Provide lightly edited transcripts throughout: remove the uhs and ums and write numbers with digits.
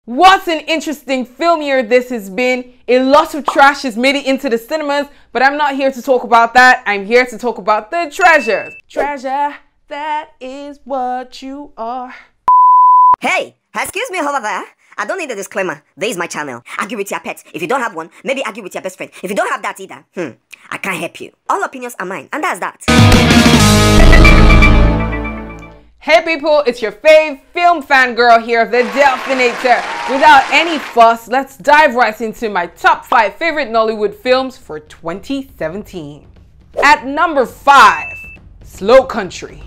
What an interesting film year this has been. A lot of trash has made it into the cinemas, but I'm not here to talk about that. I'm here to talk about the treasures. Treasure, that is what you are. Hey, excuse me over there. I don't need a disclaimer. This is my channel. Argue with your pet. If you don't have one, maybe argue with your best friend. If you don't have that either, I can't help you. All opinions are mine, and that's that. Hey people, it's your fave film fangirl here, the Delphinator. Without any fuss, let's dive right into my top 5 favorite Nollywood films for 2017. At number 5, Slow Country.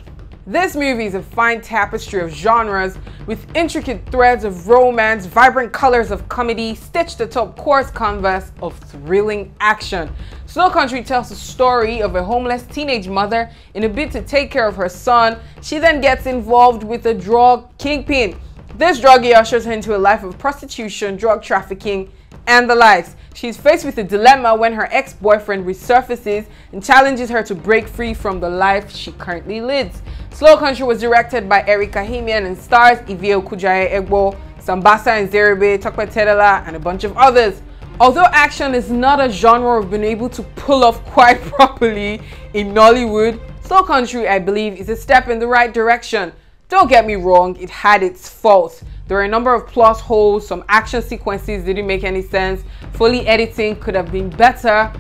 This movie is a fine tapestry of genres with intricate threads of romance, vibrant colors of comedy, stitched atop coarse canvas of thrilling action. Slow Country tells the story of a homeless teenage mother in a bid to take care of her son. She then gets involved with a drug kingpin. This druggie ushers her into a life of prostitution, drug trafficking, and the likes. She's faced with a dilemma when her ex-boyfriend resurfaces and challenges her to break free from the life she currently lives. Slow Country was directed by Eric Kahimian and stars Ivie Okujaye-Egbo, Sambasa Nzeribe, Tokwe Tedela, and a bunch of others. Although action is not a genre we've been able to pull off quite properly in Nollywood, Slow Country, I believe, is a step in the right direction. Don't get me wrong, it had its faults. There are a number of plot holes, some action sequences didn't make any sense, Foley editing could have been better,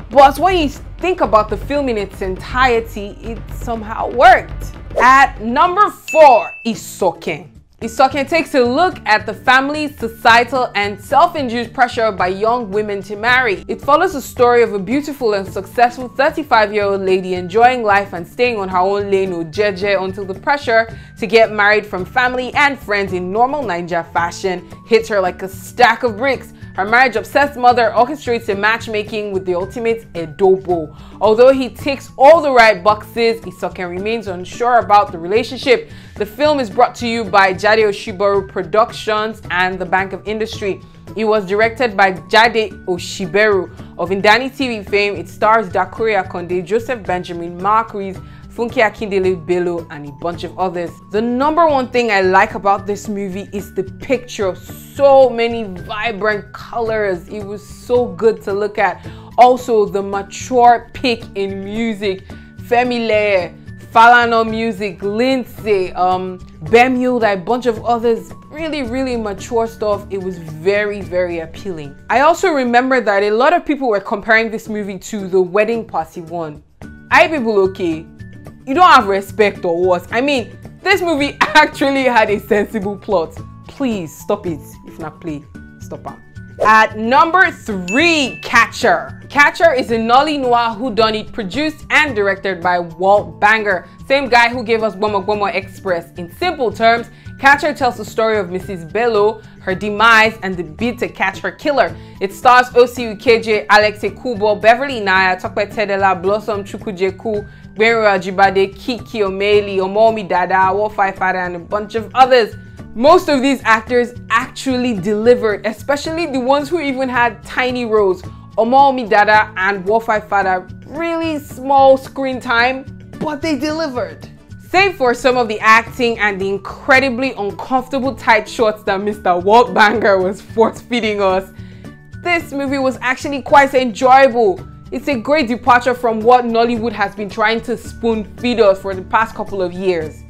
but when you think about the film in its entirety, it somehow worked. At number 4, Isoken. Isoken takes a look at the family, societal, and self-induced pressure by young women to marry. It follows the story of a beautiful and successful 35-year-old lady enjoying life and staying on her own lane or jeje until the pressure to get married from family and friends in normal Naija fashion hits her like a stack of bricks. Her marriage-obsessed mother orchestrates a matchmaking with the ultimate Edobo. Although he ticks all the right boxes, Isoken remains unsure about the relationship. The film is brought to you by Jade Oshibaru Productions and the Bank of Industry. It was directed by Jade Oshibaru of Indani TV fame. It stars Dakuri Akonde, Joseph Benjamin, Mark Rees, Funke Akindele Bello, and a bunch of others. The number one thing I like about this movie is the picture. So many vibrant colors. It was so good to look at. Also, the mature pick in music. Femile, Falana Music, Lindsay, Bemule, a bunch of others. Really mature stuff. It was very appealing. I also remember that a lot of people were comparing this movie to The Wedding Party 1. Are people okay? You don't have respect or what? I mean, this movie actually had a sensible plot. Please stop it. If not, play. Stop it. At number 3, Catcher. Catcher is a Nolly Noir whodunit produced and directed by Walt Banger, same guy who gave us Gbomo Gbomo Express. In simple terms, Catcher tells the story of Mrs. Bello, her demise, and the bid to catch her killer. It stars Osi Ukeje, Alex Ekubo, Beverly Naya, Tokwe Tedela, Blossom Chukwujeku, Gbenro Ajibade, Kiki Omeli, Omomi Dada, Wofai Fada, and a bunch of others. Most of these actors actually delivered, especially the ones who even had tiny roles. Omomi Dada and Wofai Fada, really small screen time, but they delivered. Save for some of the acting and the incredibly uncomfortable tight shots that Mr. Walt Banger was force-feeding us, this movie was actually quite enjoyable. It's a great departure from what Nollywood has been trying to spoon-feed us for the past couple of years.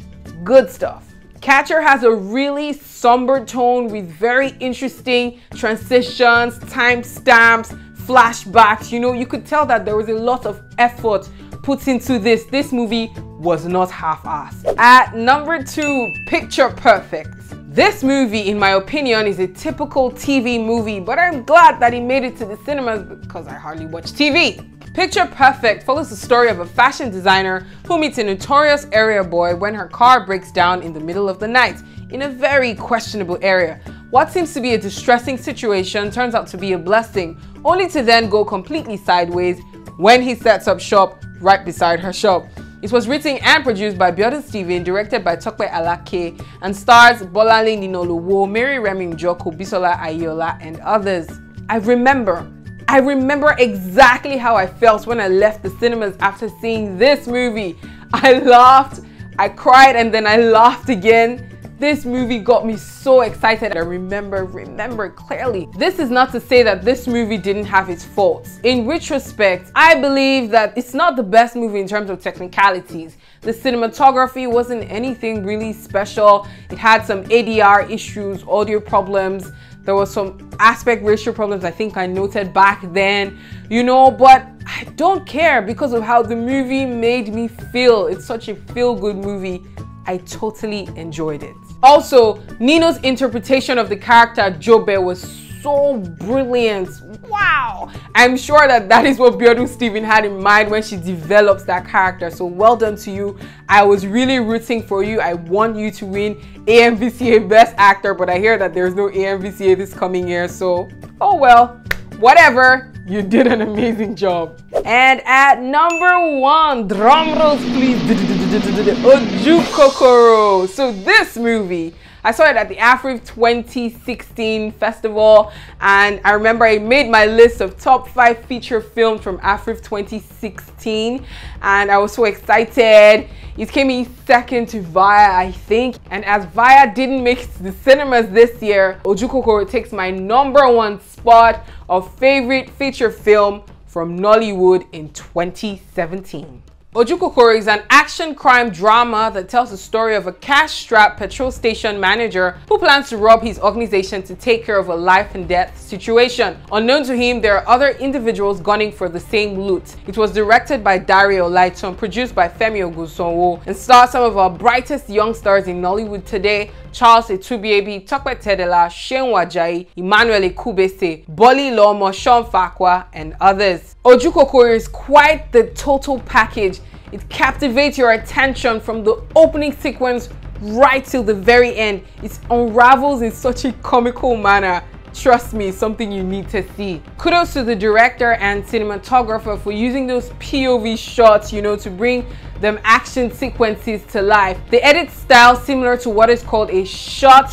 Good stuff. Catcher has a really somber tone with very interesting transitions, timestamps, flashbacks. You know, you could tell that there was a lot of effort put into this. This movie was not half-assed. At number 2, Picture Perfect. This movie, in my opinion, is a typical TV movie, but I'm glad that it made it to the cinemas because I hardly watch TV. Picture Perfect follows the story of a fashion designer who meets a notorious area boy when her car breaks down in the middle of the night in a very questionable area. What seems to be a distressing situation turns out to be a blessing, only to then go completely sideways when he sets up shop right beside her shop. It was written and produced by Biodun Steven, directed by Tokwe Alake, and stars Bolale Ninoluwo, Mary Remy Njoko, Bisola Ayola, and others. I remember exactly how I felt when I left the cinemas after seeing this movie. I laughed, I cried, and then I laughed again. This movie got me so excited. I remember clearly. This is not to say that this movie didn't have its faults. In retrospect, I believe that it's not the best movie in terms of technicalities. The cinematography wasn't anything really special. It had some ADR issues, audio problems. There was some aspect ratio problems I think I noted back then, you know, but I don't care because of how the movie made me feel. It's such a feel-good movie. I totally enjoyed it. Also, Nino's interpretation of the character Jobe was so brilliant. Wow! I'm sure that is what Biodun Stephen had in mind when she develops that character. So well done to you. I was really rooting for you. I want you to win AMVCA Best Actor, but I hear that there's no AMVCA this coming year. So, oh well, whatever. You did an amazing job. And at number 1, drum rolls please, Ojukokoro. So this movie, I saw it at the AFRIV 2016 festival, and I remember I made my list of top 5 feature films from AFRIV 2016, and I was so excited. It came in second to Via, I think, and as Via didn't make it to the cinemas this year, Ojukokoro takes my number 1 spot of favorite feature film from Nollywood in 2017. Ojukokoro is an action crime drama that tells the story of a cash-strapped petrol station manager who plans to rob his organization to take care of a life and death situation. Unknown to him, there are other individuals gunning for the same loot. It was directed by Dario Olaitun, produced by Femi Ogunsanwo, and stars some of our brightest young stars in Nollywood today: Charles Etubiebi, Tope Tedela, Seun Ajayi, Emmanuel Ekubese, Boli Lomo, Sean Fakwa, and others. Ojukokoro is quite the total package. It captivates your attention from the opening sequence right till the very end. It unravels in such a comical manner. Trust me, it's something you need to see. Kudos to the director and cinematographer for using those POV shots, you know, to bring them action sequences to life. The edit style, similar to what is called a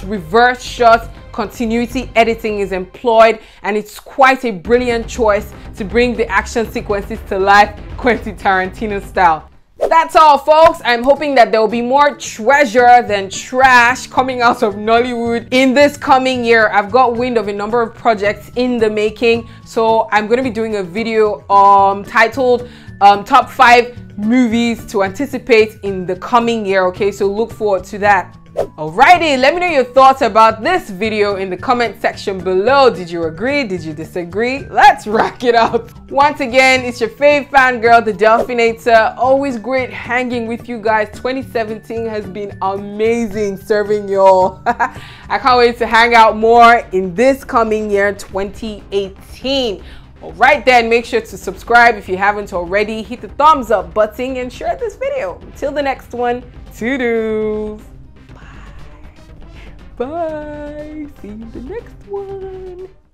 reverse shot continuity editing, is employed, and it's quite a brilliant choice to bring the action sequences to life, Quentin Tarantino style. That's all, folks. I'm hoping that there will be more treasure than trash coming out of Nollywood in this coming year. I've got wind of a number of projects in the making, so I'm going to be doing a video titled top 5 movies to anticipate in the coming year. Okay, so look forward to that. Alrighty, let me know your thoughts about this video in the comment section below. Did you agree? Did you disagree? Let's rock it out. Once again, it's your fave fangirl, the Delphinator. Always great hanging with you guys. 2017 has been amazing serving y'all. I can't wait to hang out more in this coming year, 2018. Alright then, make sure to subscribe if you haven't already. Hit the thumbs up button and share this video. Until the next one, toodles. Bye. See you in the next one.